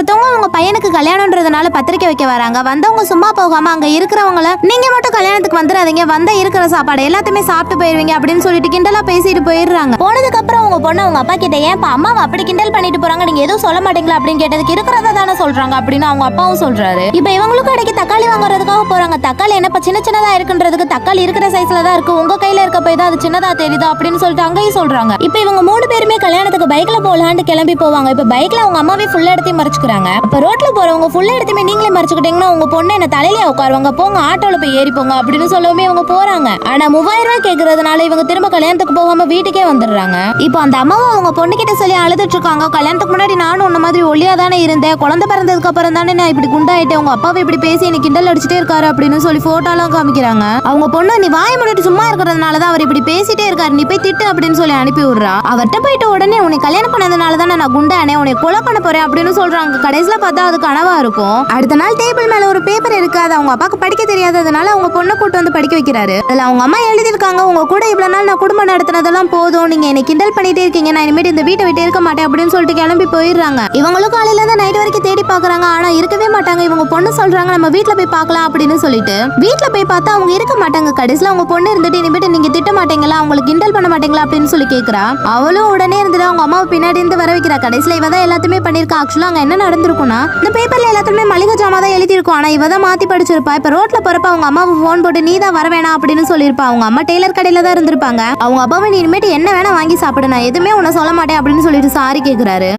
ஒருத்தவங்க அவங்க பையனுக்கு கல்யாணம்ன்றதுனால பத்திரிக்கை வைக்க வராங்க. வந்தவங்க சும்மா போகாம அங்க இருக்கிறவங்கள நீங்க மட்டும் கல்யாணத்துக்கு வந்துடாதீங்க, வந்த இருக்கிற சாப்பாடு எல்லாத்தையுமே சாப்பிட்டு போயிருவீங்க அப்படின்னு சொல்லிட்டு கிண்டலா பேசிட்டு போயிடுறாங்க. போனதுக்கு அப்புறம் அவங்க பொண்ணு அவங்க அப்பா கிட்ட ஏன் அம்மாவை அப்படி கிண்டல் பண்ணிட்டு போறாங்க, நீங்க எதுவும் சொல்ல மாட்டீங்களா அப்படின்னு கேட்டதுக்கு இருக்கிறத தானே சொல்றாங்க அப்படின்னு அவங்க அப்பாவும் சொல்றாரு. இப்ப இவங்களுக்கும் இடைக்கு தக்காளி வாங்குறதுக்காக போறாங்க. தக்காளி என்னப்பா சின்ன சின்னதா இருக்குன்றதுக்கு தக்காளி இருக்கிற சைஸ்ல தான் இருக்கு, உங்க கையில இருக்க போய் தான் அது சின்னதா தெரியுது அப்படின்னு சொல்லிட்டு அங்கேயும் சொல்றாங்க. இப்ப இவங்க 3 பேருமே கல்யாணத்துக்கு பைக்ல போலான்னு கிளம்பி போவாங்க. இப்ப பைக்ல அவங்க அம்மாவே ஃபுல் இடத்தையும் மறைச்சுக்கிறாங்க. இப்ப ரோட்ல போறவங்க ஃபுல் இடத்தையுமே நீங்களே மறைச்சுக்கிட்டீங்கன்னா உங்க பொண்ணு என்ன தலையில உட்காருவாங்க, போங்க ஆட்டோல போய் ஏறி போங்க அப்படின்னு சொல்லவே இவங்க போறாங்க. ஆனா 3000 ரூபாய் கேக்குறதுனால இவங்க திரும்ப கல்யாணத்துக்கு போகாம வீட்டுக்கே வந்துடுறாங்க. இப்போ அந்த அம்மாவும் அவங்க பொண்ணு கிட்ட சொல்லி அழுதுட்டு இருக்காங்க. கல்யாணத்துக்கு முன்னாடி நானும் உன்ன மாதிரி ஒல்லியா தானே இருந்தேன், குழந்தை பிறந்ததுக்கு அப்புறம் தானே நான் இப்படி குண்டாயிட்டேன், உங்க அப்பாவை இப்படி பேசி எனக்கு கிண்டல் அடிச்சுட்டே இருக்காரு அப்படின்னு சொல்லி போட்டோலாம் காமிக்கிறாங்க. அவங்க பொண்ணு நீ வாய மூடிட்டு சும்மா இருக்கிறதுனாலதான் அவர் இப்படி பேசிட்டே இருக்காரு, நீ போய் திட்டு அப்படின்னு சொல்லி அனுப்பி விடுறா. அவர்கிட்ட போயிட்டு உடனே உன்னை கல்யாணம் பண்ணதுனால தானே நான் குண்டானே, உன்னை கொலை பண்ண போறேன் அப்படின்னு சொல்றாங்க. கடைசியில பார்த்தா அது கனவா இருக்கும். அடுத்த நாள் டேபிள் மேல ஒரு பேப்பர் இருக்கு, அது அவங்க அப்பாக்கு படிக்க தெரியாததுனால அவங்க பொண்ணை கூட்டு வந்து படிக்க வைக்கிறாரு. அதுல அவங்க அம்மா எழுதிருக்காங்க, உங்க கூட இவ்வளவு நாள் நான் குடும்பம் நடத்தினதெல்லாம் போதும், நீங்க என்னை கிண்டல் பண்ணிட்டே இருக்கீங்க, நான் இனிமேட்டு இந்த வீட்டை விட்டு இருக்க மாட்டேன் அப்படின்னு சொல்லிட்டு கிளம்பி போயிடுறாங்க. இவங்களும் காலையில இருந்து நைட் வரைக்கும் தேடி பாக்குறாங்க, ஆனா இருக்கவே மாட்டாங்க. இவங்க பொண்ணு சொல்றாங்க நம்ம வீட்டுல போய் பார்க்கலாம் அப்படின்னு சொல்லிட்டு வீட்டுல போய் பார்த்தா அவங்க இருக்க மாட்டாங்க. கடைசியில அவங்க பொண்ணு இருந்துட்டு இனிமேட்டு நீங்க திட்ட மாட்டீங்களா, அவங்களுக்கு கிண்டல் பண்ண மாட்டீங்களா அப்படின்னு சொல்லி கேக்குறா. அவளும் உடனே இருந்துட்டு அவங்க அம்மாவை பின்னாடி இருந்து வர வைக்கிறா. கடைசியில இவ தான் எல்லாத்தையுமே பண்ணிருக்கா. ஆக்சுவலா அங்க என்ன நடந்திருக்கும்னா இந்த பேப்பர்ல எல்லாத்துமே மளிகை ஜாமா தான் எழுதிருக்கும், ஆனா இவ தான் மாத்தி படிச்சிருப்பா. இப்ப ரோட்ல போறப்ப அவங்க அம்மாவை போன் போட்டு நீ தான் வர வேணாம் அப்படின்னு சொல்லியிருப்பா. அவங்க அம்மா டெய்லர் கடையில தான் இருந்திருப்பாங்க. அவங்க அப்பாவை நீ இனிமேட்டு என்ன வேணா வாங்கி சாப்பிடு, நான் எதுவுமே உன்னை சொல்ல மாட்டேன் அப்படின்னு சொல்லிட்டு சாரி கேக்குறாரு.